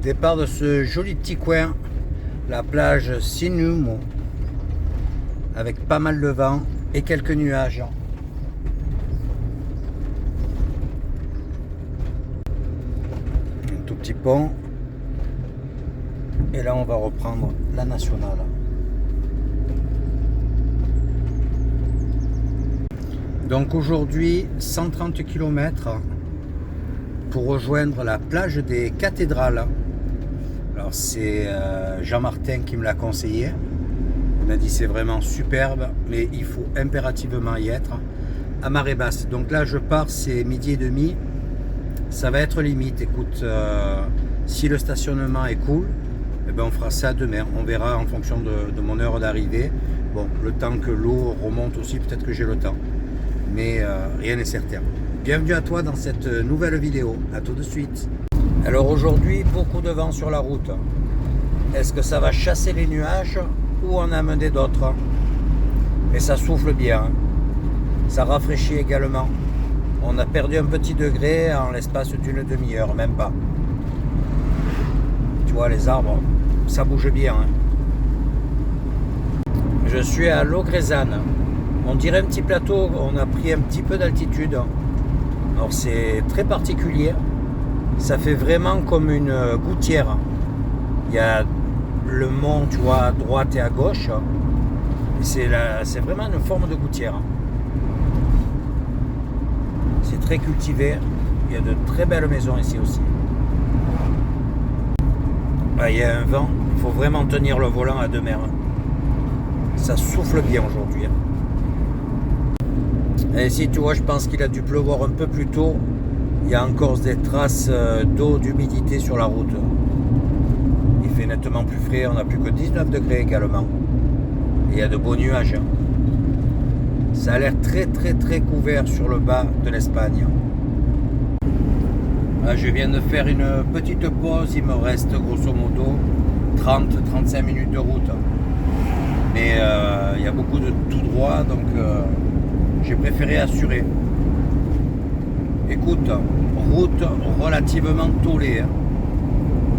Départ de ce joli petit coin, la plage Sinumo, avec pas mal de vent et quelques nuages. Un tout petit pont. Et là, on va reprendre la nationale. Donc aujourd'hui, 130 km pour rejoindre la plage des Cathédrales. Alors c'est Jean-Martin qui me l'a conseillé. Il m'a dit c'est vraiment superbe, mais il faut impérativement y être à marée basse. Donc là je pars, c'est midi et demi. Ça va être limite. Écoute, si le stationnement est cool, eh ben on fera ça demain. On verra en fonction de mon heure d'arrivée. Bon, le temps que l'eau remonte aussi, peut-être que j'ai le temps. Mais rien n'est certain. Bienvenue à toi dans cette nouvelle vidéo. À tout de suite. Alors aujourd'hui, beaucoup de vent sur la route. Est-ce que ça va chasser les nuages ou en amener d'autres? Et ça souffle bien. Ça rafraîchit également. On a perdu un petit degré en l'espace d'une demi-heure, même pas. Tu vois, les arbres, ça bouge bien. Je suis à Logrezane. On dirait un petit plateau, on a pris un petit peu d'altitude. Alors c'est très particulier. Ça fait vraiment comme une gouttière. Il y a le mont, tu vois, à droite et à gauche. Et c'est vraiment une forme de gouttière. C'est très cultivé. Il y a de très belles maisons ici aussi. Là, il y a un vent. Il faut vraiment tenir le volant à deux mains. Ça souffle bien aujourd'hui. Et ici, tu vois, je pense qu'il a dû pleuvoir un peu plus tôt. Il y a encore des traces d'eau, d'humidité sur la route. Il fait nettement plus frais, on n'a plus que 19 degrés également. Et il y a de beaux nuages. Ça a l'air très très très couvert sur le bas de l'Espagne. Là, je viens de faire une petite pause, il me reste grosso modo 30-35 minutes de route. Mais il y a beaucoup de tout droit, donc j'ai préféré assurer. Écoute, route relativement tôlée.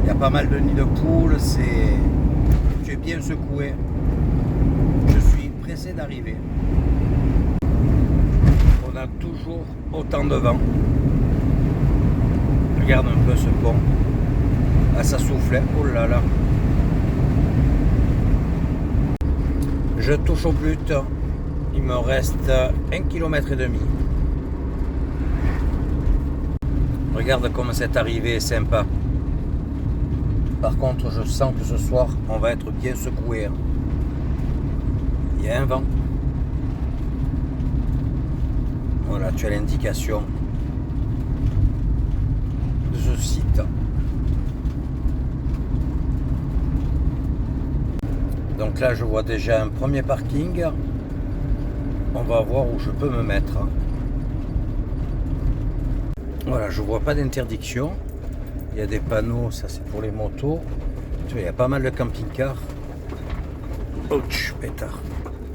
Il y a pas mal de nids de poules, tu es bien secoué. Je suis pressé d'arriver. On a toujours autant de vent. Regarde un peu ce pont. Là, ça souffle. Oh là là. Je touche au but. Il me reste 1,5 km. Regarde comme cette arrivée est sympa. Par contre, je sens que ce soir, on va être bien secoué. Il y a un vent. Voilà, tu as l'indication de ce site. Donc là, je vois déjà un premier parking. On va voir où je peux me mettre. Voilà, je vois pas d'interdiction. Il y a des panneaux, ça c'est pour les motos. Tu vois, il y a pas mal de camping-cars. Ouch, pétard.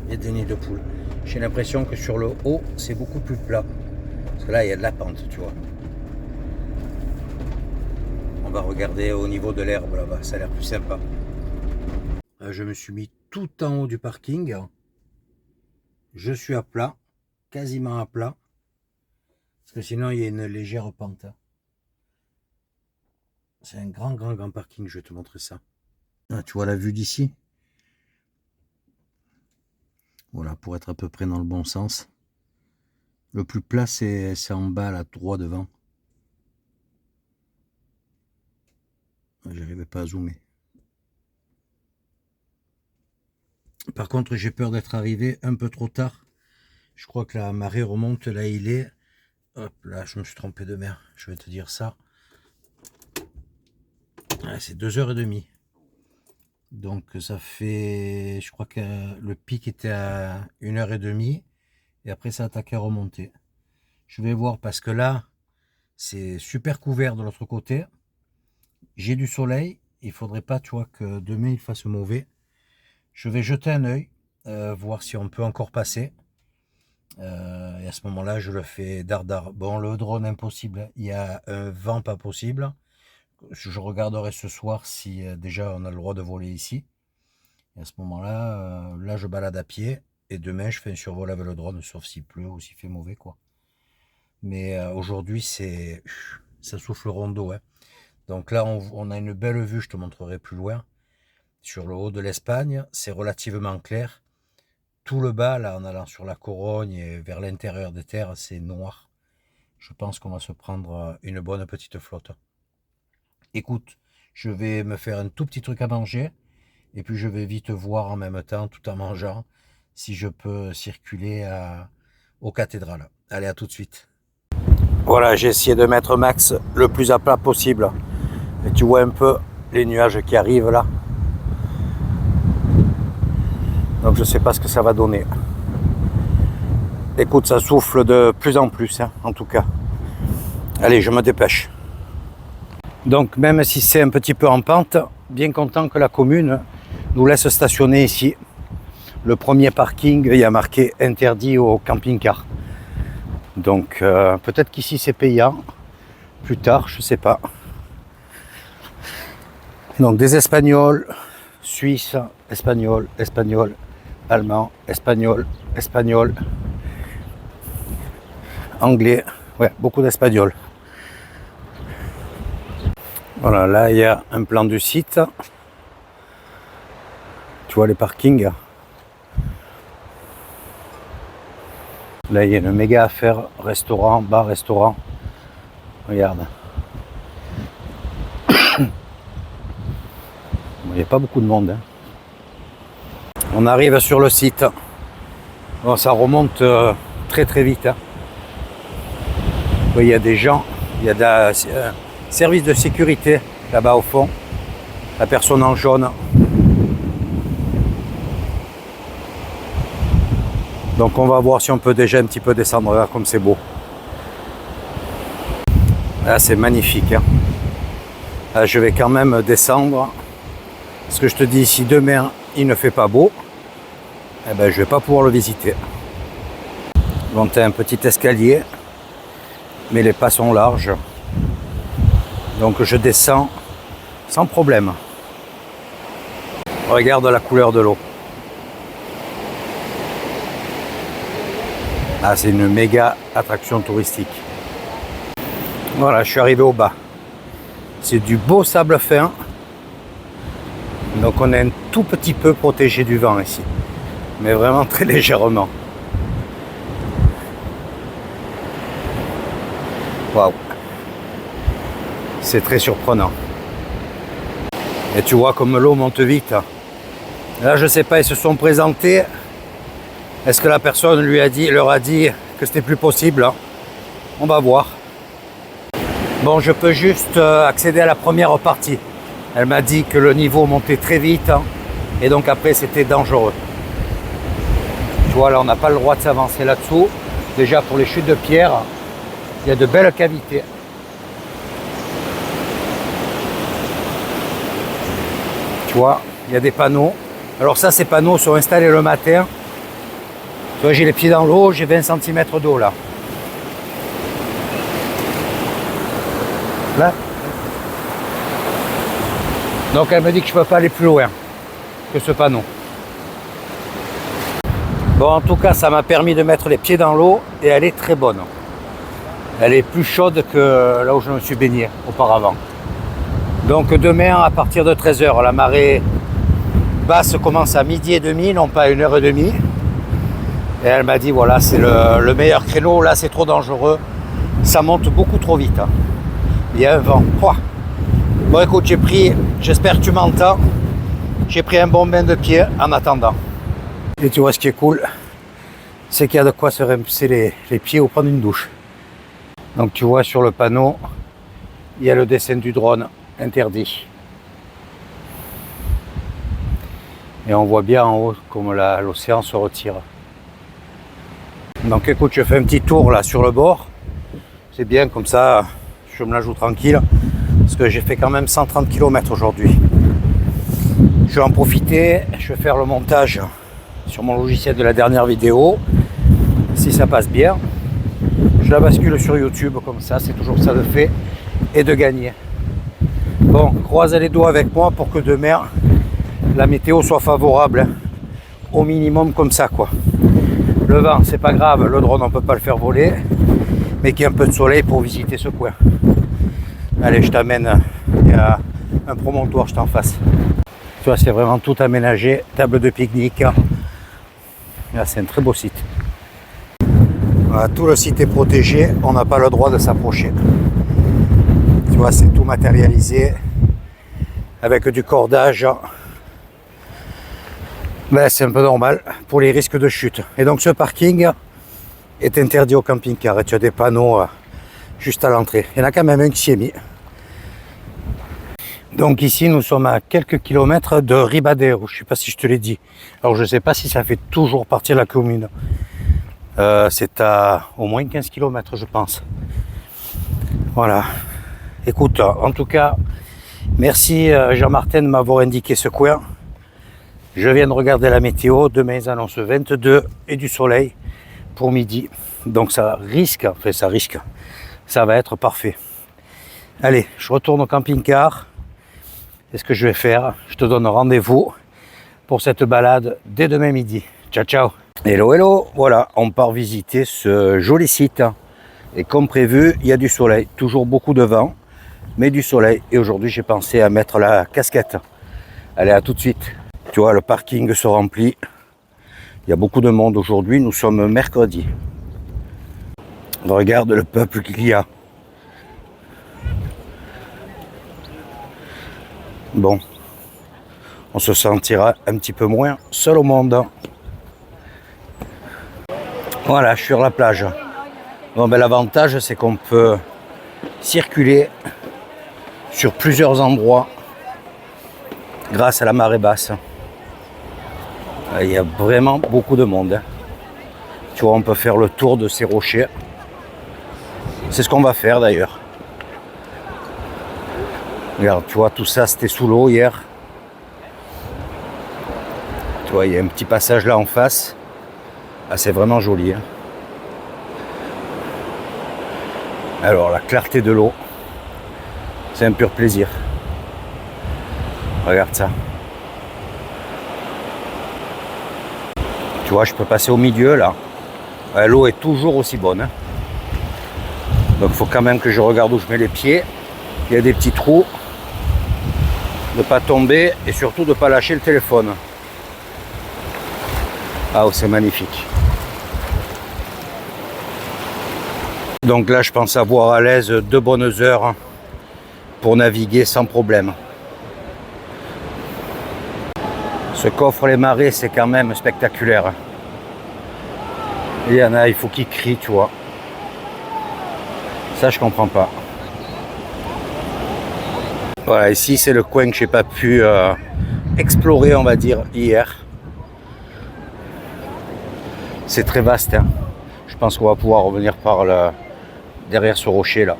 Il y a des nids de poules. J'ai l'impression que sur le haut, c'est beaucoup plus plat. Parce que là, il y a de la pente, tu vois. On va regarder au niveau de l'herbe là-bas, ça a l'air plus sympa. Là, je me suis mis tout en haut du parking. Je suis à plat, quasiment à plat. Parce que sinon, il y a une légère pente. C'est un grand parking, je vais te montrer ça. Ah, tu vois la vue d'ici? Voilà, pour être à peu près dans le bon sens. Le plus plat, c'est en bas, là, droit devant. J'arrivais pas à zoomer. Par contre, j'ai peur d'être arrivé un peu trop tard. Je crois que la marée remonte, là il est. Hop, là, je me suis trompé de mer. Je vais te dire ça. Ah, c'est 2h30. Donc ça fait, je crois que le pic était à 1h30 et après ça attaquait à remonter. Je vais voir parce que là, c'est super couvert de l'autre côté. J'ai du soleil. Il faudrait pas, tu vois, que demain il fasse mauvais. Je vais jeter un œil, voir si on peut encore passer. Et à ce moment-là, je le fais dardard. Bon, le drone impossible. Il y a un vent pas possible. je regarderai ce soir si déjà on a le droit de voler ici. Et à ce moment-là, là je balade à pied. Et demain je fais un survol avec le drone, sauf s'il pleut ou s'il fait mauvais, quoi. Mais aujourd'hui ça souffle rondo, hein. Donc là on a une belle vue, je te montrerai plus loin. Sur le haut de l'Espagne, c'est relativement clair. Tout le bas, là, en allant sur la Corogne et vers l'intérieur des terres, c'est noir. Je pense qu'on va se prendre une bonne petite flotte. Écoute, je vais me faire un tout petit truc à manger, et puis je vais vite voir en même temps, tout en mangeant, si je peux circuler aux cathédrales. Allez, à tout de suite. Voilà, j'ai essayé de mettre max le plus à plat possible. Et tu vois un peu les nuages qui arrivent là. Donc je sais pas ce que ça va donner. Écoute, ça souffle de plus en plus, hein, en tout cas. Allez, je me dépêche. Donc même si c'est un petit peu en pente, bien content que la commune nous laisse stationner ici. Le premier parking, il y a marqué interdit au camping-car. Donc peut-être qu'ici c'est payant. Plus tard, je sais pas. Donc des Espagnols, Suisses, Espagnols, Allemands, Espagnols, Anglais, ouais, beaucoup d'Espagnols. Voilà, là il y a un plan du site. Tu vois les parkings. Là il y a une méga affaire, restaurant, bar, restaurant. Regarde. Il n'y a pas beaucoup de monde, hein. On arrive sur le site. Bon, ça remonte très très vite, hein. Il y a des gens, il y a un service de sécurité là-bas au fond. La personne en jaune. Donc on va voir si on peut déjà un petit peu descendre là, comme c'est beau. Là c'est magnifique, hein. Là, je vais quand même descendre. Parce que je te dis, si demain il ne fait pas beau, eh ben, je vais pas pouvoir le visiter. Bon, tu as un petit escalier, mais les pas sont larges. Donc je descends sans problème. Regarde la couleur de l'eau. Ah, c'est une méga attraction touristique. Voilà, je suis arrivé au bas. C'est du beau sable fin. Donc on est un tout petit peu protégé du vent ici. Mais vraiment très légèrement. Waouh. C'est très surprenant. Et tu vois comme l'eau monte vite. Là je sais pas, ils se sont présentés. Est-ce que la personne leur a dit que c'était plus possible? On va voir. Bon, je peux juste accéder à la première partie. Elle m'a dit que le niveau montait très vite, hein, et donc après c'était dangereux. Tu vois, là on n'a pas le droit de s'avancer là-dessous. Déjà pour les chutes de pierre, il y a de belles cavités. Tu vois, il y a des panneaux. Alors ça, ces panneaux sont installés le matin. Tu vois, j'ai les pieds dans l'eau, j'ai 20 cm d'eau là. Là. Donc elle me dit que je ne peux pas aller plus loin que ce panneau. Bon, en tout cas, ça m'a permis de mettre les pieds dans l'eau et elle est très bonne. Elle est plus chaude que là où je me suis baigné auparavant. Donc demain, à partir de 13h, la marée basse commence à 12h30, non pas à 1h30. Et elle m'a dit, voilà, c'est le meilleur créneau. Là, c'est trop dangereux. Ça monte beaucoup trop vite. Il y a un vent. Ouah. Bon, écoute, j'espère que tu m'entends. J'ai pris un bon bain de pied en attendant. Et tu vois, ce qui est cool, c'est qu'il y a de quoi se rincer les pieds ou prendre une douche. Donc tu vois, sur le panneau, il y a le dessin du drone interdit. Et on voit bien en haut comme l'océan se retire. Donc écoute, je fais un petit tour là sur le bord. C'est bien, comme ça, je me la joue tranquille. Parce que j'ai fait quand même 130 km aujourd'hui. Je vais en profiter, je vais faire le montage sur mon logiciel de la dernière vidéo. Si ça passe bien, je la bascule sur YouTube, comme ça, c'est toujours ça de fait et de gagner. Bon, croisez les doigts avec moi pour que demain la météo soit favorable, hein. Au minimum comme ça quoi. Le vent c'est pas grave, le drone on peut pas le faire voler, mais qu'il y ait un peu de soleil pour visiter ce coin. Allez, je t'amène, il y a un promontoire juste en face. Tu vois, c'est vraiment tout aménagé, table de pique-nique. Là, c'est un très beau site. Voilà, tout le site est protégé, on n'a pas le droit de s'approcher. Tu vois, c'est tout matérialisé avec du cordage. Ben, c'est un peu normal pour les risques de chute. Et donc ce parking est interdit au camping-car. Et tu as des panneaux juste à l'entrée. Il y en a quand même un qui s'y est mis. Donc ici, nous sommes à quelques kilomètres de Ribadeo. Je ne sais pas si je te l'ai dit. Alors je ne sais pas si ça fait toujours partie de la commune. C'est à au moins 15 km, je pense. Voilà. Écoute, en tout cas, merci Jean-Martin de m'avoir indiqué ce coin. Je viens de regarder la météo. Demain, ils annoncent 22 et du soleil pour midi. Donc ça risque, ça va être parfait. Allez, je retourne au camping-car. C'est ce que je vais faire. Je te donne rendez-vous pour cette balade dès demain midi. Ciao, ciao. Hello, hello. Voilà, on part visiter ce joli site. Et comme prévu, il y a du soleil. Toujours beaucoup de vent, mais du soleil. Et aujourd'hui, j'ai pensé à mettre la casquette. Allez, à tout de suite. Tu vois, le parking se remplit. Il y a beaucoup de monde aujourd'hui. Nous sommes mercredi. Regarde le peuple qu'il y a. Bon, on se sentira un petit peu moins seul au monde. Voilà, je suis sur la plage. Bon, ben, l'avantage, c'est qu'on peut circuler sur plusieurs endroits grâce à la marée basse. Il y a vraiment beaucoup de monde. Tu vois, on peut faire le tour de ces rochers. C'est ce qu'on va faire d'ailleurs. Regarde, tu vois, tout ça, c'était sous l'eau hier. Tu vois, il y a un petit passage là en face. Ah, c'est vraiment joli, hein. Alors, la clarté de l'eau, c'est un pur plaisir. Regarde ça. Tu vois, je peux passer au milieu, là. L'eau est toujours aussi bonne, hein. Donc, il faut quand même que je regarde où je mets les pieds. Il y a des petits trous. De ne pas tomber et surtout de ne pas lâcher le téléphone. Ah, oh, c'est magnifique. Donc là, je pense avoir à l'aise 2 bonnes heures pour naviguer sans problème. Ce qu'offrent les marées, c'est quand même spectaculaire. Il y en a, il faut qu'ils crient, tu vois. Ça, je comprends pas. Voilà, ici c'est le coin que j'ai pas pu explorer, on va dire, hier. C'est très vaste, hein. Je pense qu'on va pouvoir revenir par derrière ce rocher là.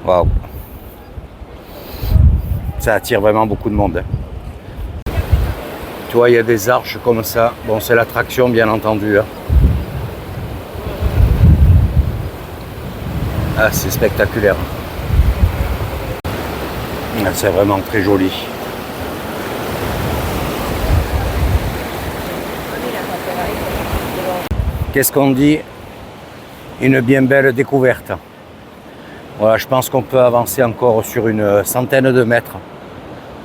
Waouh. Ça attire vraiment beaucoup de monde, hein. Tu vois, il y a des arches comme ça. Bon, c'est l'attraction, bien entendu, hein. Ah, c'est spectaculaire. Ah, c'est vraiment très joli. Qu'est-ce qu'on dit? Une bien belle découverte. Voilà, je pense qu'on peut avancer encore sur une centaine de mètres.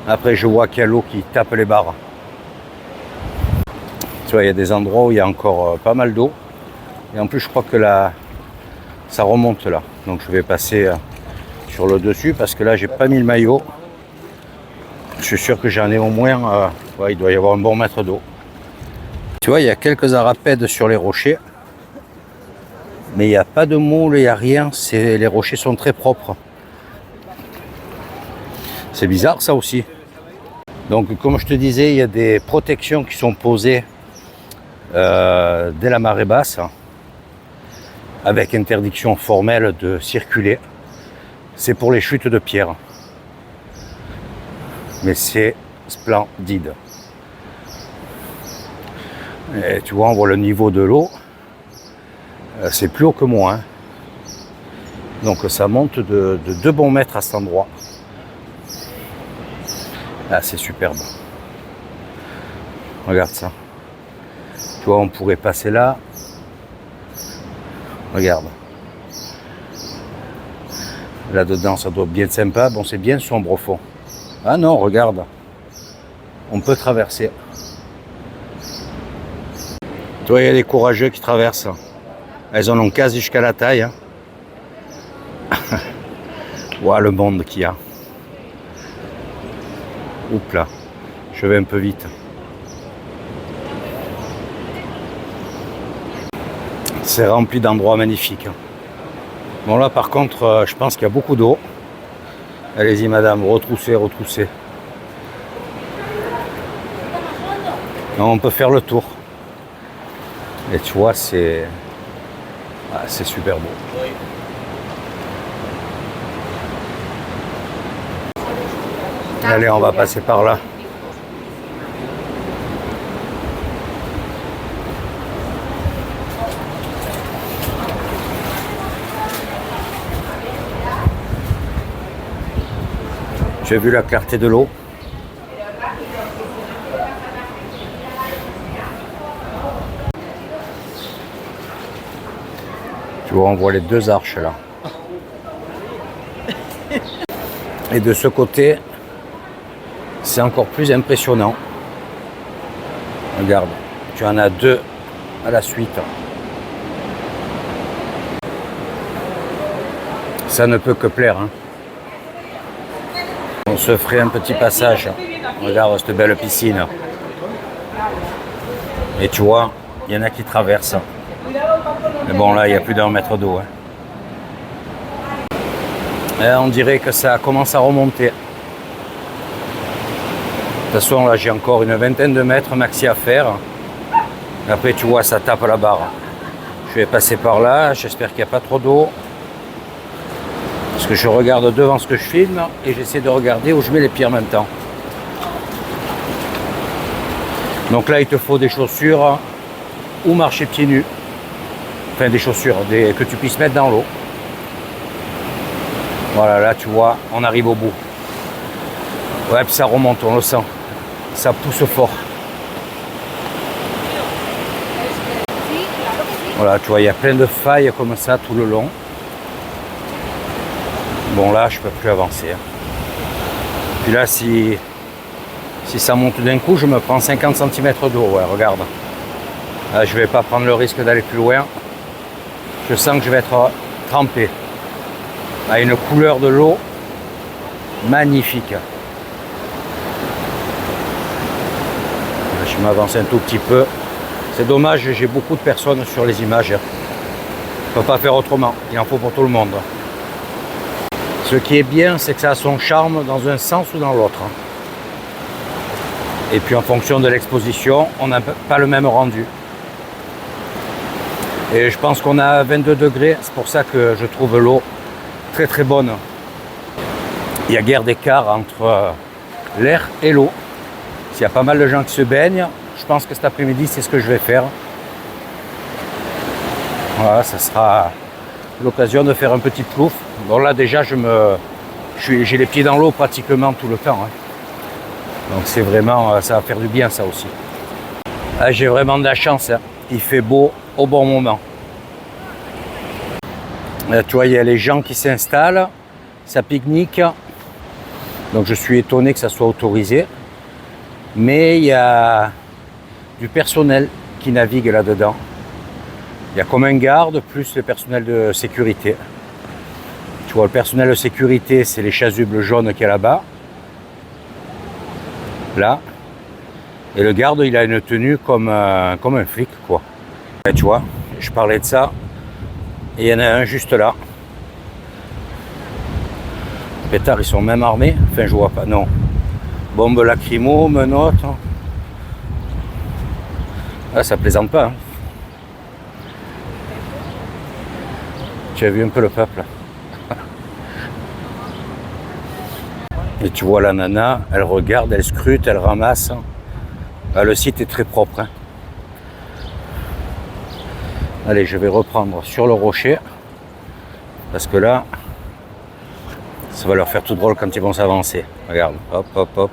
Après, je vois qu'il y a l'eau qui tape les barres. Tu vois, il y a des endroits où il y a encore pas mal d'eau. Et en plus, je crois que là, ça remonte là. Donc, je vais passer sur le dessus parce que là, j'ai pas mis le maillot. Je suis sûr que j'en ai au moins, ouais, il doit y avoir un bon mètre d'eau. Tu vois, il y a quelques arapèdes sur les rochers. Mais il n'y a pas de moule, il n'y a rien. Les rochers sont très propres. C'est bizarre ça aussi. Donc comme je te disais, il y a des protections qui sont posées dès la marée basse, avec interdiction formelle de circuler. C'est pour les chutes de pierre. Mais c'est splendide. Et tu vois, on voit le niveau de l'eau. C'est plus haut que moi, hein. Donc ça monte de 2 bons mètres à cet endroit. Ah, c'est superbe. Regarde ça. Tu vois, on pourrait passer là. Regarde. Là-dedans, ça doit bien être sympa. Bon, c'est bien sombre au fond. Ah non, regarde. On peut traverser. Tu vois, il y a des courageux qui traversent. Elles en ont quasi jusqu'à la taille. Hein. Ouah, le monde qu'il y a. Oups là, je vais un peu vite. C'est rempli d'endroits magnifiques. Bon là par contre, je pense qu'il y a beaucoup d'eau. Allez-y madame, retroussez, retroussez. Non, on peut faire le tour. Et tu vois, c'est super beau. Allez, on va passer par là. Tu as vu la clarté de l'eau? Tu vois, on voit les 2 arches là. Et de ce côté, c'est encore plus impressionnant. Regarde, tu en as 2 à la suite. Ça ne peut que plaire. Hein. On se ferait un petit passage. Regarde cette belle piscine. Et tu vois, il y en a qui traversent. Mais bon, là, il y a plus d'1 mètre d'eau. Hein. Et on dirait que ça commence à remonter. De toute façon, là, j'ai encore une vingtaine de mètres maxi à faire. Après, tu vois, ça tape la barre. Je vais passer par là. J'espère qu'il n'y a pas trop d'eau. Parce que je regarde devant ce que je filme et j'essaie de regarder où je mets les pieds en même temps. Donc là, il te faut des chaussures ou marcher pieds nus. Enfin, des chaussures que tu puisses mettre dans l'eau. Voilà, là, tu vois, on arrive au bout. Ouais, puis ça remonte, on le sent. Ça pousse fort. Voilà, tu vois, il y a plein de failles comme ça tout le long. Bon, là, je peux plus avancer. Puis là, si ça monte d'un coup, je me prends 50 cm d'eau. Ouais, regarde. Là, je vais pas prendre le risque d'aller plus loin. Je sens que je vais être trempé. Là, une couleur de l'eau magnifique. Je m'avance un tout petit peu. C'est dommage, j'ai beaucoup de personnes sur les images. Je ne peux pas faire autrement. Il en faut pour tout le monde. Ce qui est bien, c'est que ça a son charme dans un sens ou dans l'autre. Et puis en fonction de l'exposition, on n'a pas le même rendu. Et je pense qu'on a 22 degrés. C'est pour ça que je trouve l'eau très très bonne. Il n'y a guère d'écart entre l'air et l'eau. S'il y a pas mal de gens qui se baignent, je pense que cet après-midi, c'est ce que je vais faire. Voilà, ça sera l'occasion de faire un petit plouf. Bon là déjà, j'ai les pieds dans l'eau pratiquement tout le temps. Hein. Donc c'est vraiment, ça va faire du bien ça aussi. Ah, j'ai vraiment de la chance. Hein. Il fait beau au bon moment. Là, tu vois, il y a les gens qui s'installent, ça pique-nique. Donc je suis étonné que ça soit autorisé. Mais il y a du personnel qui navigue là-dedans. Il y a comme un garde, plus le personnel de sécurité. Tu vois, le personnel de sécurité, c'est les chasubles jaunes qu'il y a là-bas. Là. Et le garde, il a une tenue comme un flic, quoi. Et tu vois, je parlais de ça. Et il y en a un juste là. Les pétards, ils sont même armés. Enfin, je vois pas, non. Bombe lacrymo, menottes. Ah, ça plaisante pas. Hein. Tu as vu un peu le peuple. Et tu vois la nana, elle regarde, elle scrute, elle ramasse. Ah, le site est très propre. Hein. Allez, je vais reprendre sur le rocher. Parce que là, ça va leur faire tout drôle quand ils vont s'avancer. Regarde, hop, hop, hop.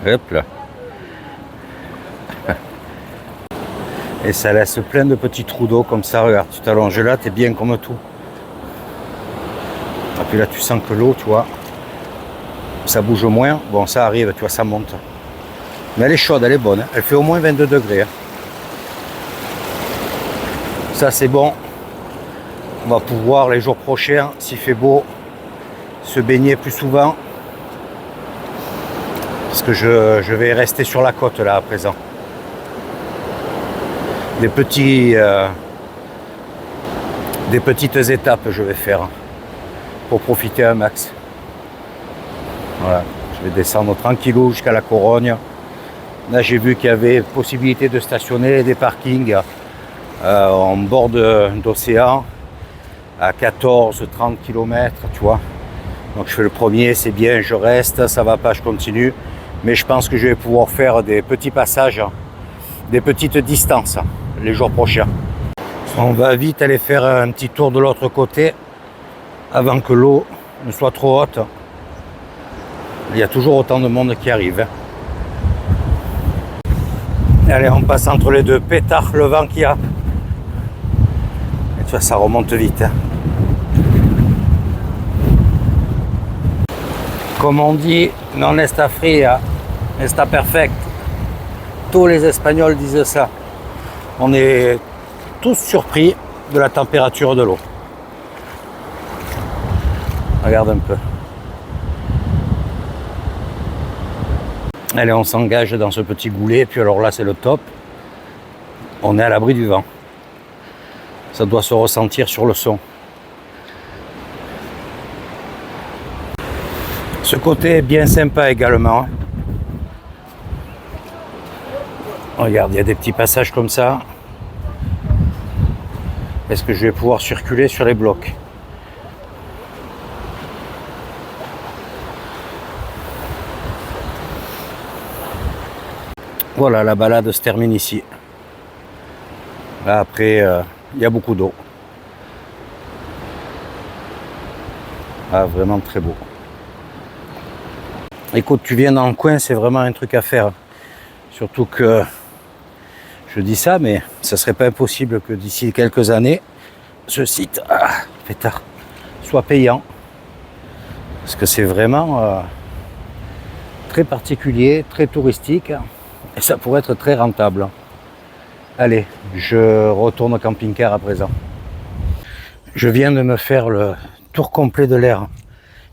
Hop là. Et ça laisse plein de petits trous d'eau comme ça. Regarde, tu t'allonges là, t'es bien comme tout. Et puis là, tu sens que l'eau, tu vois, ça bouge moins. Bon, ça arrive, tu vois, ça monte. Mais elle est chaude, elle est bonne. Elle fait au moins 22 degrés. Ça, c'est bon. On va pouvoir, les jours prochains, s'il fait beau, se baigner plus souvent. Parce que je vais rester sur la côte, là, à présent. Des petites étapes, je vais faire. Pour profiter un max. Voilà. Je vais descendre tranquillou jusqu'à la Corogne. Là, j'ai vu qu'il y avait possibilité de stationner des parkings en bord d'océan à 14-30 km, tu vois. Donc je fais le premier, c'est bien, je reste, ça va pas, je continue. Mais je pense que je vais pouvoir faire des petits passages, des petites distances les jours prochains. On va vite aller faire un petit tour de l'autre côté avant que l'eau ne soit trop haute. Il y a toujours autant de monde qui arrive. Allez, on passe entre les deux. Pétard, le vent qu'il y a. Et tu vois, ça remonte vite. Comme on dit, non esta fria, esta perfect. Tous les Espagnols disent ça. On est tous surpris de la température de l'eau. Regarde un peu. Allez, on s'engage dans ce petit goulet, puis alors là c'est le top. On est à l'abri du vent. Ça doit se ressentir sur le son. Ce côté est bien sympa également. Regarde, il y a des petits passages comme ça. Est-ce que je vais pouvoir circuler sur les blocs ? Voilà, la balade se termine ici. Là, après, il y a beaucoup d'eau. Ah, vraiment très beau. Écoute, tu viens dans le coin, c'est vraiment un truc à faire. Surtout que, je dis ça, mais ça serait pas impossible que d'ici quelques années, ce site, pétard, soit payant. Parce que c'est vraiment très particulier, très touristique. Et ça pourrait être très rentable. Allez, je retourne au camping-car à présent. Je viens de me faire le tour complet de l'air,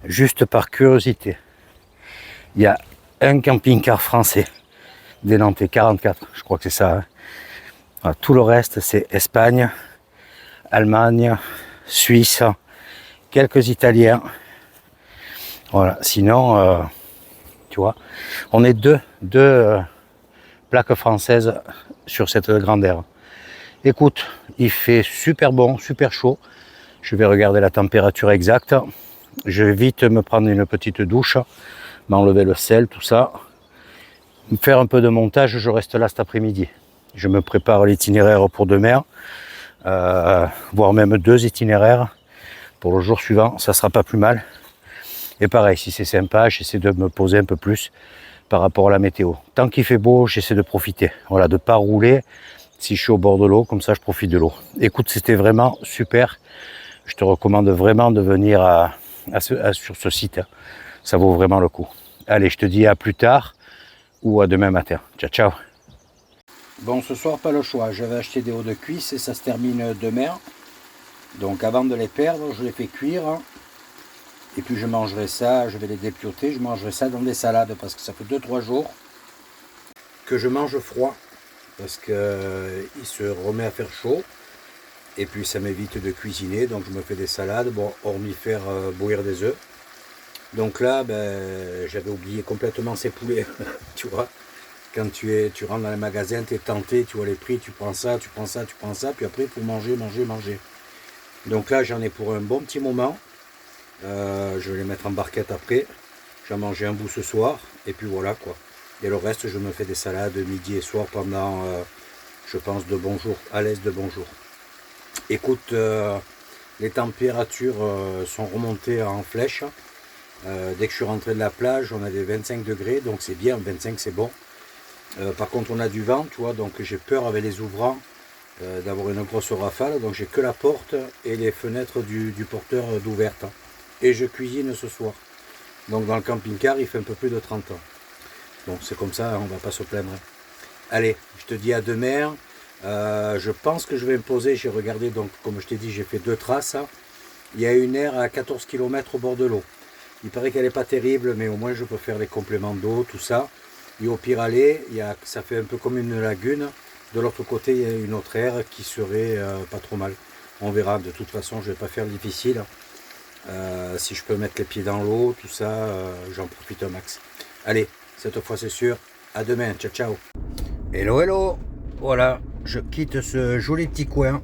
juste par curiosité. Il y a un camping-car français, des Nantais 44, je crois que c'est ça. Voilà, tout le reste, c'est Espagne, Allemagne, Suisse, quelques Italiens. Voilà, sinon, tu vois, on est deux plaques françaises sur cette grande aire. Écoute, il fait super bon, super chaud. Je vais regarder la température exacte. Je vais vite me prendre une petite douche, m'enlever le sel, tout ça. Faire un peu de montage, je reste là cet après-midi. Je me prépare l'itinéraire pour demain, voire même 2 itinéraires pour le jour suivant. Ça sera pas plus mal. Et pareil, si c'est sympa, j'essaie de me poser un peu plus par rapport à la météo. Tant qu'il fait beau, j'essaie de profiter. Voilà, de ne pas rouler si je suis au bord de l'eau, comme ça je profite de l'eau. Écoute, c'était vraiment super. Je te recommande vraiment de venir sur ce site. Ça vaut vraiment le coup. Allez, je te dis à plus tard ou à demain matin. Ciao, ciao. Bon, ce soir, pas le choix. J'avais acheté des hauts de cuisse et ça se termine demain. Donc avant de les perdre, je les fais cuire. Et puis je mangerai ça, je vais les dépioter, je mangerai ça dans des salades parce que ça fait 2-3 jours que je mange froid parce qu'il se remet à faire chaud et puis ça m'évite de cuisiner, donc je me fais des salades, bon, hormis faire bouillir des œufs. Donc là, j'avais oublié complètement ces poulets, tu vois. Quand tu rentres dans les magasins, tu es tenté, tu vois les prix, tu prends ça, tu prends ça, tu prends ça, puis après il faut manger. Donc là j'en ai pour un bon petit moment. Je vais les mettre en barquette après. J'en mangerai un bout ce soir et puis voilà quoi. Et le reste je me fais des salades midi et soir pendant je pense de bons jours, à l'aise de bons jours. Écoute, les températures sont remontées en flèche. Dès que je suis rentré de la plage, on avait 25 degrés, donc c'est bien, 25 c'est bon. Par contre, on a du vent, tu vois, donc j'ai peur avec les ouvrants d'avoir une grosse rafale, donc j'ai que la porte et les fenêtres du porteur d'ouvertes. Et je cuisine ce soir. Donc dans le camping-car, il fait un peu plus de 30 ans. Donc c'est comme ça, on va pas se plaindre. Allez, je te dis à demain. Je pense que je vais me poser, j'ai regardé, donc comme je t'ai dit, j'ai fait 2 traces. Il y a une aire à 14 km au bord de l'eau. Il paraît qu'elle n'est pas terrible, mais au moins je peux faire les compléments d'eau, tout ça. Et au pire aller, ça fait un peu comme une lagune. De l'autre côté, il y a une autre aire qui serait pas trop mal. On verra, de toute façon, je ne vais pas faire difficile. Si je peux mettre les pieds dans l'eau, tout ça, j'en profite un max. Allez, cette fois c'est sûr. À demain, ciao ciao. Hello hello. Voilà, je quitte ce joli petit coin.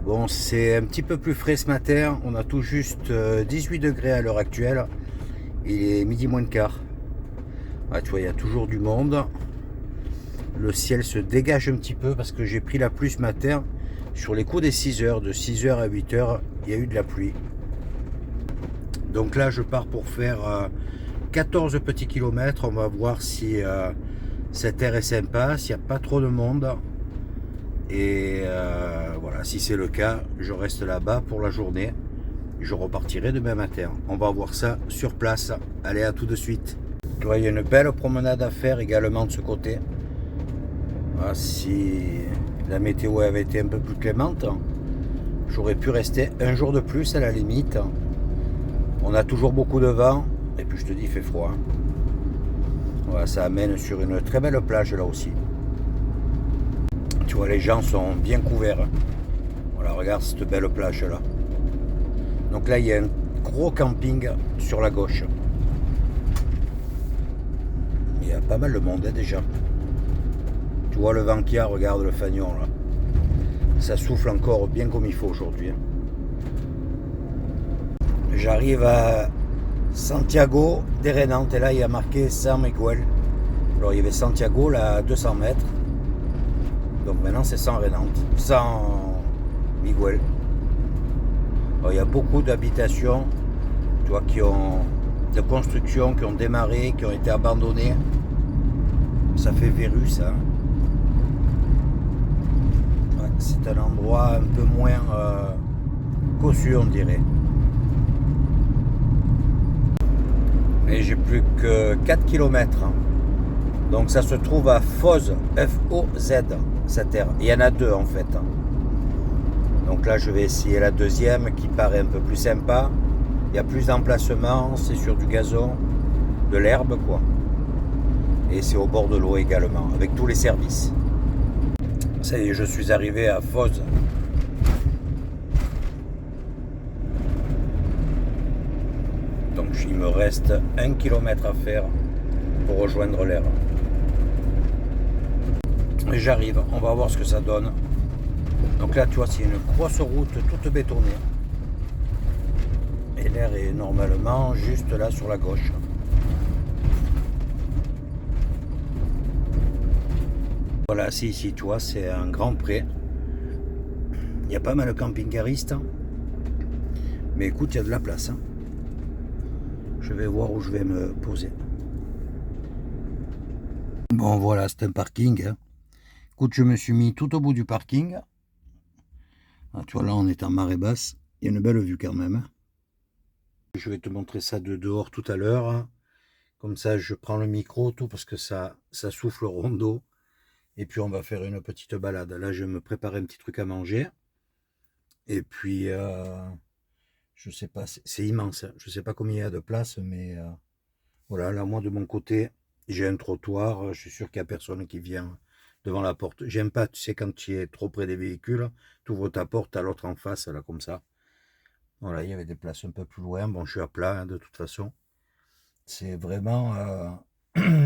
Bon, c'est un petit peu plus frais ce matin. On a tout juste 18 degrés à l'heure actuelle. Il est midi moins le quart. Ouais, tu vois, il y a toujours du monde. Le ciel se dégage un petit peu parce que j'ai pris la pluie ce matin. Sur les coups des 6 heures, de 6 heures à 8 heures, il y a eu de la pluie. Donc là, je pars pour faire 14 petits kilomètres. On va voir si cette aire est sympa, s'il n'y a pas trop de monde. Et voilà, si c'est le cas, je reste là-bas pour la journée. Je repartirai demain matin. On va voir ça sur place. Allez, à tout de suite. Tu vois, il y a une belle promenade à faire également de ce côté. Ah, si la météo avait été un peu plus clémente, j'aurais pu rester un jour de plus à la limite. On a toujours beaucoup de vent. Et puis je te dis, il fait froid. Voilà, ça amène sur une très belle plage là aussi. Tu vois, les gens sont bien couverts. Voilà, regarde cette belle plage là. Donc là, il y a un gros camping sur la gauche. Il y a pas mal de monde déjà. Tu vois le vent qu'il y a, regarde le fanion là. Ça souffle encore bien comme il faut aujourd'hui. J'arrive à Santiago de Renante et là il y a marqué San Miguel. Alors il y avait Santiago là à 200 mètres. Donc maintenant c'est San Renante, San Miguel. Alors, il y a beaucoup d'habitations, tu vois, de construction qui ont démarré, qui ont été abandonnées. Ça fait verru ça. Ouais, c'est un endroit un peu moins cossu on dirait. Et j'ai plus que 4 km. Donc ça se trouve à Foz, F-O-Z, cette terre. Il y en a 2 en fait. Donc là je vais essayer la deuxième qui paraît un peu plus sympa. Il y a plus d'emplacements, c'est sur du gazon, de l'herbe quoi. Et c'est au bord de l'eau également, avec tous les services. Ça y est, je suis arrivé à Foz. Donc il me reste 1 km à faire pour rejoindre l'air. Et j'arrive, on va voir ce que ça donne. Donc là tu vois c'est une grosse route toute bétonnée. Et l'air est normalement juste là sur la gauche. Voilà, c'est ici, tu vois, c'est un grand pré. Il y a pas mal de camping-caristes. Mais écoute, il y a de la place. Hein. Je vais voir où je vais me poser. Bon voilà, c'est un parking. Hein. Écoute, je me suis mis tout au bout du parking. Ah, tu vois, là on est en marée basse. Il y a une belle vue quand même. Je vais te montrer ça de dehors tout à l'heure. Comme ça, je prends le micro, tout, parce que ça souffle rondo. Et puis, on va faire une petite balade. Là, je vais me préparer un petit truc à manger. Et puis, je sais pas, c'est immense. Je sais pas combien il y a de place, mais voilà, là, moi, de mon côté, j'ai un trottoir. Je suis sûr qu'il n'y a personne qui vient devant la porte. J'aime pas, tu sais, quand tu es trop près des véhicules, tu ouvres ta porte à l'autre en face, là, comme ça. Voilà, il y avait des places un peu plus loin. Bon, je suis à plat, hein, de toute façon. C'est vraiment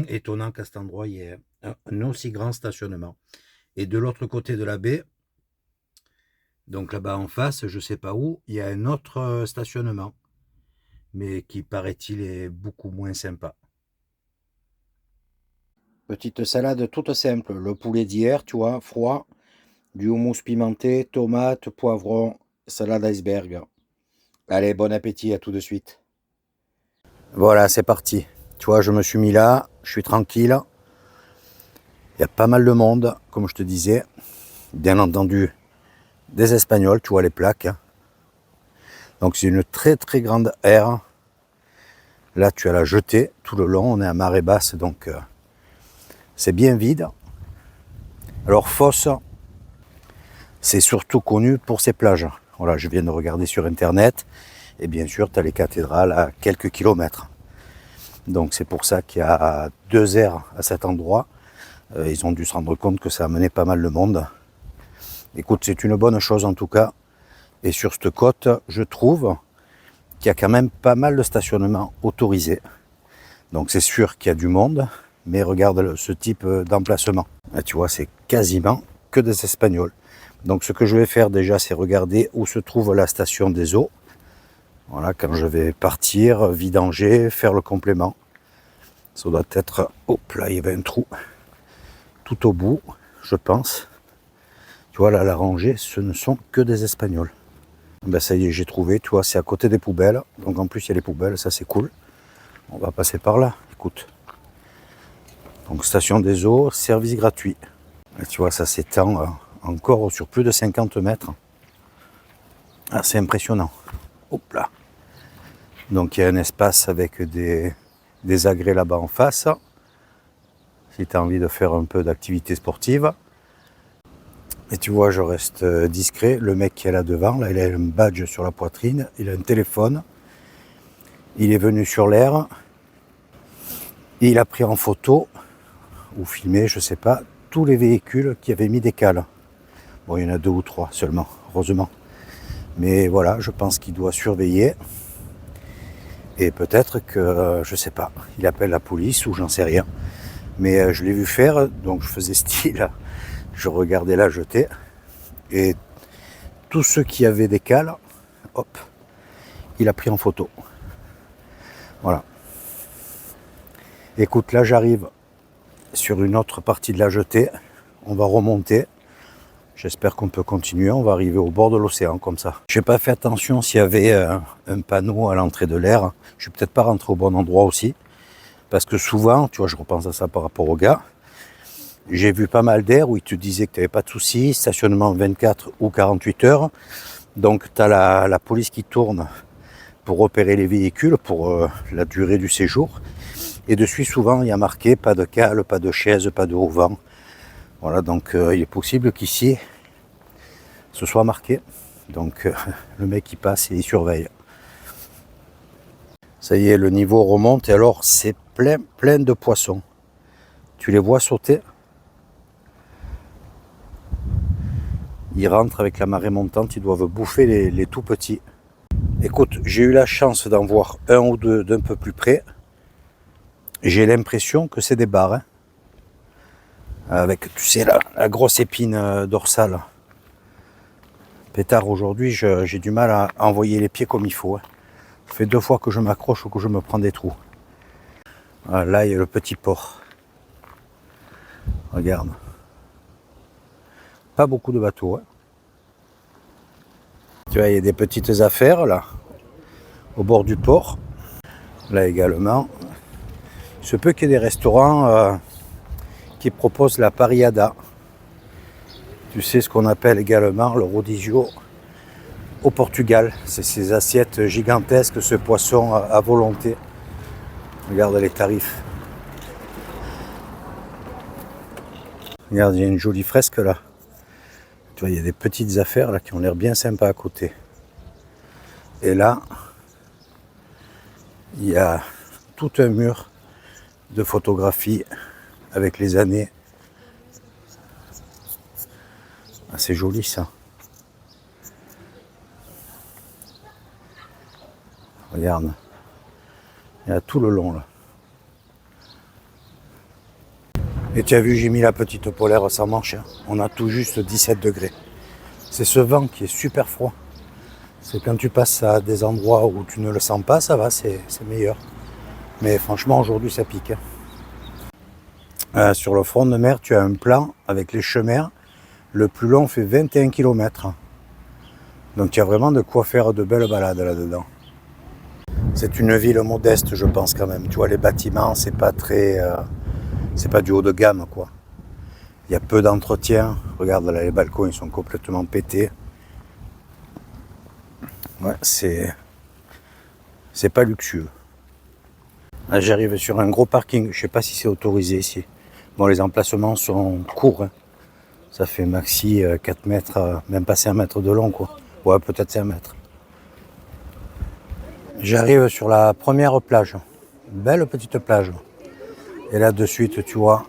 étonnant qu'à cet endroit, il y ait un aussi grand stationnement. Et de l'autre côté de la baie, donc là-bas en face, je ne sais pas où, il y a un autre stationnement, mais qui paraît-il est beaucoup moins sympa. Petite salade toute simple, le poulet d'hier, tu vois, froid, du houmous pimenté, tomates, poivrons, salade iceberg. Allez, bon appétit, à tout de suite. Voilà, c'est parti. Tu vois, je me suis mis là, je suis tranquille. Il y a pas mal de monde, comme je te disais. Bien entendu, des Espagnols, tu vois les plaques. Donc c'est une très très grande aire. Là, tu as la jetée tout le long. On est à marée basse, donc c'est bien vide. Alors Fos, c'est surtout connu pour ses plages. Voilà, je viens de regarder sur internet. Et bien sûr, tu as les cathédrales à quelques kilomètres. Donc c'est pour ça qu'il y a 2 aires à cet endroit. Ils ont dû se rendre compte que ça amenait pas mal de monde. Écoute, c'est une bonne chose en tout cas. Et sur cette côte, je trouve qu'il y a quand même pas mal de stationnements autorisés. Donc c'est sûr qu'il y a du monde, mais regarde ce type d'emplacement. Là, tu vois, c'est quasiment que des Espagnols. Donc ce que je vais faire déjà, c'est regarder où se trouve la station des eaux. Voilà, quand je vais partir, vidanger, faire le complément. Ça doit être... Hop là, il y avait un trou. Tout au bout, je pense. Tu vois, là, la rangée, ce ne sont que des Espagnols. Ben ça y est, j'ai trouvé, tu vois, c'est à côté des poubelles. Donc en plus, il y a les poubelles, ça c'est cool. On va passer par là, écoute. Donc station des eaux, service gratuit. Et tu vois, ça s'étend encore sur plus de 50 mètres. Ah, c'est impressionnant. Hop là. Donc il y a un espace avec des agrès là-bas en face. Si tu as envie de faire un peu d'activité sportive. Et tu vois, je reste discret. Le mec qui est là devant, là, il a un badge sur la poitrine, il a un téléphone. Il est venu sur l'air. Il a pris en photo, ou filmé, je sais pas, tous les véhicules qui avaient mis des cales. Bon, il y en a 2 ou 3 seulement, heureusement. Mais voilà, je pense qu'il doit surveiller. Et peut-être que, je sais pas, il appelle la police ou j'en sais rien. Mais je l'ai vu faire, donc je faisais style. Je regardais la jetée et tous ceux qui avaient des cales, hop, il a pris en photo. Voilà. Écoute, là j'arrive sur une autre partie de la jetée. On va remonter. J'espère qu'on peut continuer. On va arriver au bord de l'océan comme ça. Je n'ai pas fait attention s'il y avait un panneau à l'entrée de l'air. Je suis peut-être pas rentré au bon endroit aussi. Parce que souvent, tu vois, je repense à ça par rapport aux gars. J'ai vu pas mal d'air où ils te disaient que tu n'avais pas de soucis, stationnement 24 ou 48 heures. Donc tu as la police qui tourne pour repérer les véhicules, pour la durée du séjour. Et dessus, souvent, il y a marqué pas de cale, pas de chaise, pas de haut-vent. Voilà, donc il est possible qu'ici, ce soit marqué. Donc le mec qui passe et il surveille. Ça y est, le niveau remonte et alors c'est plein de poissons. Tu les vois sauter. Ils rentrent avec la marée montante, ils doivent bouffer les tout petits. Écoute, j'ai eu la chance d'en voir un ou deux d'un peu plus près. J'ai l'impression que c'est des bars. Hein. Avec, tu sais, la grosse épine dorsale. Pétard, aujourd'hui, j'ai du mal à envoyer les pieds comme il faut. Hein. Ça fait 2 fois que je m'accroche ou que je me prends des trous. Voilà, là, il y a le petit port. Regarde. Pas beaucoup de bateaux. Hein. Tu vois, il y a des petites affaires là, au bord du port. Là également. Il se peut qu'il y ait des restaurants qui proposent la parrillada. Tu sais ce qu'on appelle également le rodizio au Portugal. C'est ces assiettes gigantesques, ce poisson à volonté. Regarde les tarifs. Regarde, il y a une jolie fresque là. Tu vois, il y a des petites affaires là qui ont l'air bien sympas à côté. Et là, il y a tout un mur de photographies avec les années. Ah, c'est joli ça. Regarde. Il y a tout le long là. Et tu as vu, j'ai mis la petite polaire sans manche. Hein. On a tout juste 17 degrés. C'est ce vent qui est super froid. C'est quand tu passes à des endroits où tu ne le sens pas, ça va, c'est meilleur. Mais franchement, aujourd'hui, ça pique. Hein. Sur le front de mer, tu as un plan avec les chemins. Le plus long fait 21 km. Donc il y a vraiment de quoi faire de belles balades là-dedans. C'est une ville modeste, je pense quand même. Tu vois, les bâtiments, c'est pas très, c'est pas du haut de gamme, quoi. Il y a peu d'entretien. Regarde là, les balcons, ils sont complètement pétés. Ouais, c'est pas luxueux. Là, j'arrive sur un gros parking. Je sais pas si c'est autorisé ici. Bon, les emplacements sont courts. Hein. Ça fait maxi 4 mètres, même pas 5 mètres de long, quoi. Ouais, peut-être 5 mètres. J'arrive sur la première plage. Une belle petite plage. Et là, de suite, tu vois,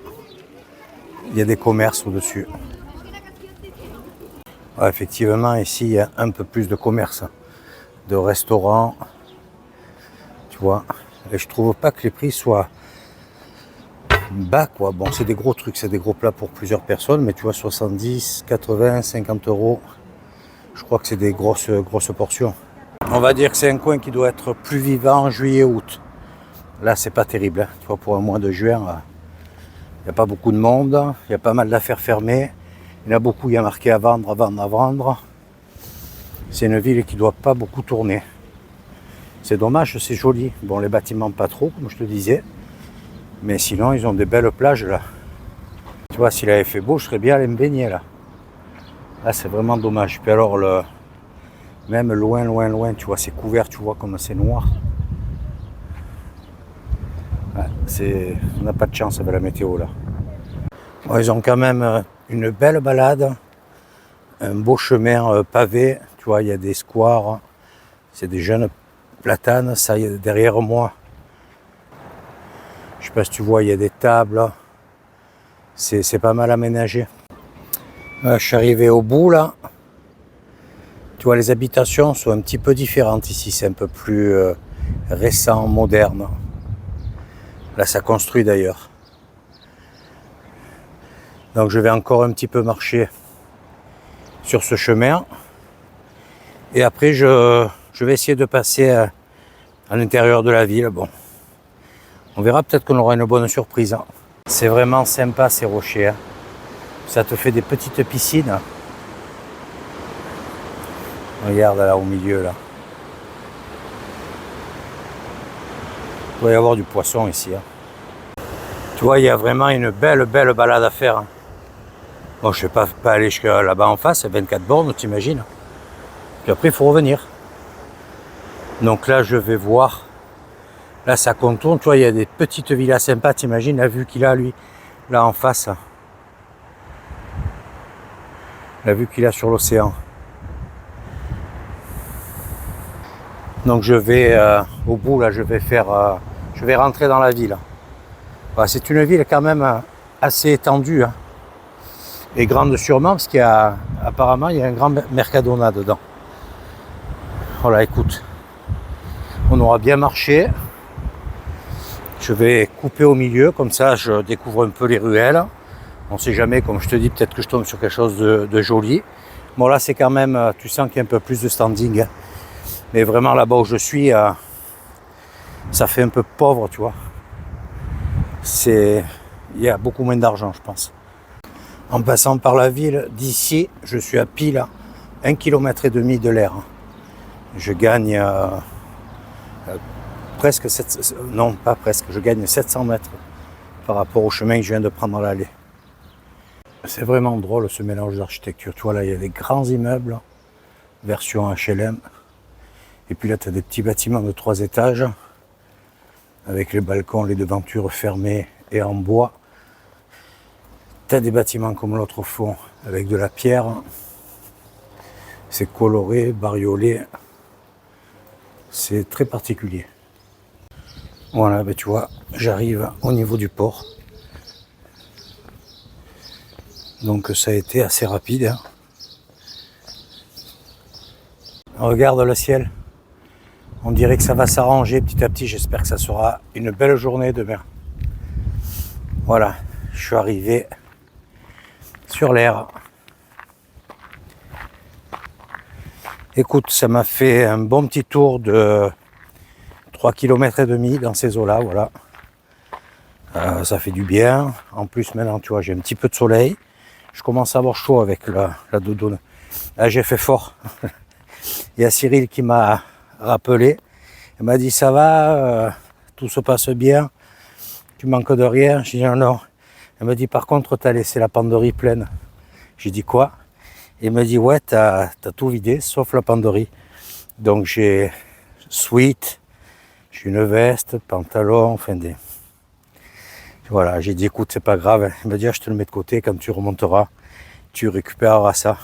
il y a des commerces au-dessus. Ouais, effectivement, ici, il y a un peu plus de commerce. De restaurants. Tu vois. Et je trouve pas que les prix soient bas, quoi. Bon, c'est des gros trucs, c'est des gros plats pour plusieurs personnes. Mais tu vois, 70, 80, 50 euros. Je crois que c'est des grosses portions. On va dire que c'est un coin qui doit être plus vivant en juillet-août. Là, c'est pas terrible. Hein. Tu vois, pour un mois de juin, il n'y a pas beaucoup de monde. Il y a pas mal d'affaires fermées. Il y en a beaucoup, il y a marqué à vendre, à vendre, à vendre. C'est une ville qui ne doit pas beaucoup tourner. C'est dommage, c'est joli. Bon, les bâtiments pas trop, comme je te disais. Mais sinon, ils ont des belles plages là. Tu vois, s'il avait fait beau, je serais bien allé me baigner là. Là, c'est vraiment dommage. Puis alors, même loin, tu vois, c'est couvert, tu vois, comme c'est noir. Ouais, on n'a pas de chance avec la météo là. Bon, ils ont quand même une belle balade. Un beau chemin pavé. Tu vois, il y a des squares. C'est des jeunes platanes. Ça, derrière moi. Je sais pas si tu vois, il y a des tables. C'est pas mal aménagé. Je suis arrivé au bout là. Tu vois, les habitations sont un petit peu différentes ici. C'est un peu plus récent, moderne. Là, ça construit d'ailleurs. Donc, je vais encore un petit peu marcher sur ce chemin. Et après, je vais essayer de passer à l'intérieur de la ville. Bon, on verra, peut-être qu'on aura une bonne surprise. Hein. C'est vraiment sympa ces rochers. Hein. Ça te fait des petites piscines. Regarde là au milieu là. Il doit y avoir du poisson ici. Hein. Tu vois, il y a vraiment une belle balade à faire. Hein. Bon, je ne vais pas aller jusqu'à là-bas en face, 24 bornes, t'imagines. Puis après, il faut revenir. Donc là, je vais voir. Là, ça contourne. Tu vois, il y a des petites villas sympas. T'imagines la vue qu'il a, lui, là en face. La vue qu'il a sur l'océan. Donc je vais au bout, là, je vais rentrer dans la ville. Voilà, c'est une ville quand même assez étendue. Hein, et grande sûrement, parce apparemment, il y a un grand Mercadona dedans. Voilà, écoute. On aura bien marché. Je vais couper au milieu, comme ça je découvre un peu les ruelles. On ne sait jamais, comme je te dis, peut-être que je tombe sur quelque chose de joli. Bon là c'est quand même, tu sens qu'il y a un peu plus de standing. Hein. Mais vraiment là-bas où je suis, ça fait un peu pauvre, tu vois. Il y a beaucoup moins d'argent, je pense. En passant par la ville, d'ici, je suis à pile 1,5 km de l'air. Je gagne presque, non pas presque, je gagne 700 mètres par rapport au chemin que je viens de prendre à l'allée. C'est vraiment drôle ce mélange d'architecture. Tu vois là, il y a des grands immeubles, version HLM. Et puis là, tu as des petits bâtiments de 3 étages, avec les balcons, les devantures fermées et en bois. Tu as des bâtiments comme l'autre au fond, avec de la pierre. C'est coloré, bariolé. C'est très particulier. Voilà, ben tu vois, j'arrive au niveau du port. Donc ça a été assez rapide. Hein. Regarde le ciel. On dirait que ça va s'arranger petit à petit. J'espère que ça sera une belle journée demain. Voilà, je suis arrivé sur l'air. Écoute, ça m'a fait un bon petit tour de 3,5 km dans ces eaux-là, voilà. Ça fait du bien. En plus, maintenant, tu vois, j'ai un petit peu de soleil. Je commence à avoir chaud avec la doudoune. Là, j'ai fait fort. Il y a Cyril qui m'a rappelé. Il m'a dit, ça va, tout se passe bien, tu manques de rien. J'ai dit, non, non. Il m'a dit, par contre, tu as laissé la penderie pleine. J'ai dit, quoi? Il m'a dit, ouais, t'as tout vidé, sauf la penderie. Donc, j'ai sweat, j'ai une veste, pantalon, enfin des... Voilà, j'ai dit, écoute, c'est pas grave. Il m'a dit, je te le mets de côté, quand tu remonteras, tu récupéreras ça.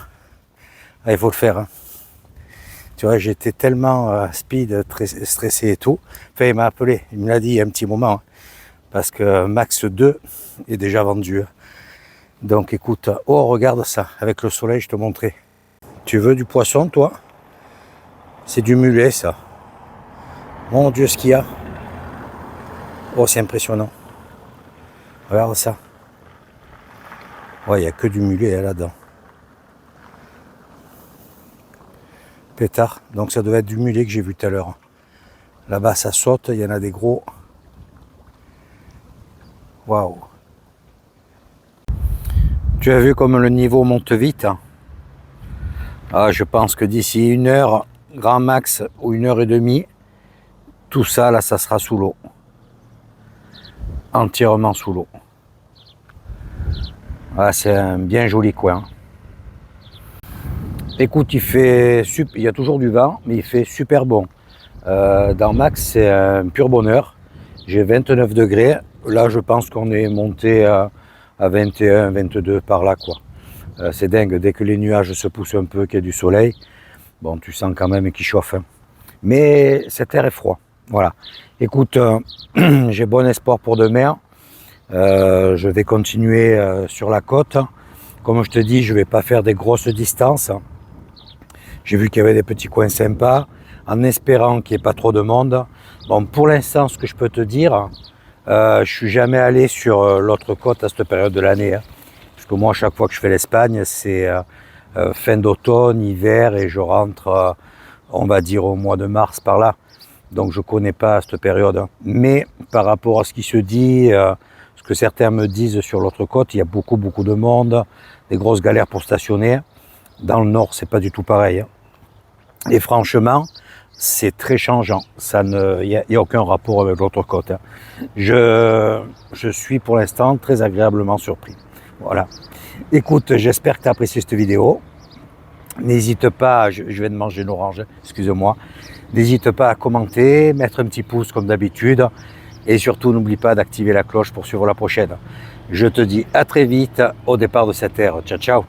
Ah, il faut le faire. Hein. Tu vois, j'étais tellement speed, très stressé et tout. Enfin, il m'a appelé, il me l'a dit il y a un petit moment. Hein, parce que Max 2 est déjà vendu. Donc écoute, oh regarde ça, avec le soleil je te montrais. Tu veux du poisson toi? C'est du mulet ça. Mon Dieu ce qu'il y a. Oh c'est impressionnant. Regarde ça. Ouais, il n'y a que du mulet là-dedans. Pétard, donc ça devait être du mulet que j'ai vu tout à l'heure. Là-bas ça saute, il y en a des gros. Waouh. Tu as vu comme le niveau monte vite. Hein. Ah, je pense que d'ici 1 heure, grand max, ou 1h30, tout ça, là, ça sera sous l'eau. Entièrement sous l'eau. Ah, c'est un bien joli coin. Écoute, il y a toujours du vent, mais il fait super bon. Dans Max, c'est un pur bonheur. J'ai 29 degrés. Là, je pense qu'on est monté à 21, 22 par là, quoi. C'est dingue, dès que les nuages se poussent un peu, qu'il y a du soleil, bon, tu sens quand même qu'il chauffe. Hein. Mais cet air est froid. Voilà. Écoute, j'ai bon espoir pour demain. Je vais continuer sur la côte. Comme je te dis, je ne vais pas faire des grosses distances. J'ai vu qu'il y avait des petits coins sympas, en espérant qu'il n'y ait pas trop de monde. Bon, pour l'instant, ce que je peux te dire, je ne suis jamais allé sur l'autre côte à cette période de l'année. Hein. Parce que moi, à chaque fois que je fais l'Espagne, c'est fin d'automne, hiver, et je rentre, on va dire, au mois de mars par là. Donc, je ne connais pas cette période. Hein. Mais par rapport à ce qui se dit, ce que certains me disent sur l'autre côte, il y a beaucoup de monde, des grosses galères pour stationner. Dans le nord, c'est pas du tout pareil. Hein. Et franchement, c'est très changeant. Il n'y a aucun rapport avec l'autre côte. Hein. Je suis pour l'instant très agréablement surpris. Voilà. Écoute, j'espère que tu as apprécié cette vidéo. N'hésite pas, je viens de manger une orange, excuse-moi. N'hésite pas à commenter, mettre un petit pouce comme d'habitude. Et surtout, n'oublie pas d'activer la cloche pour suivre la prochaine. Je te dis à très vite au départ de cette ère. Ciao, ciao.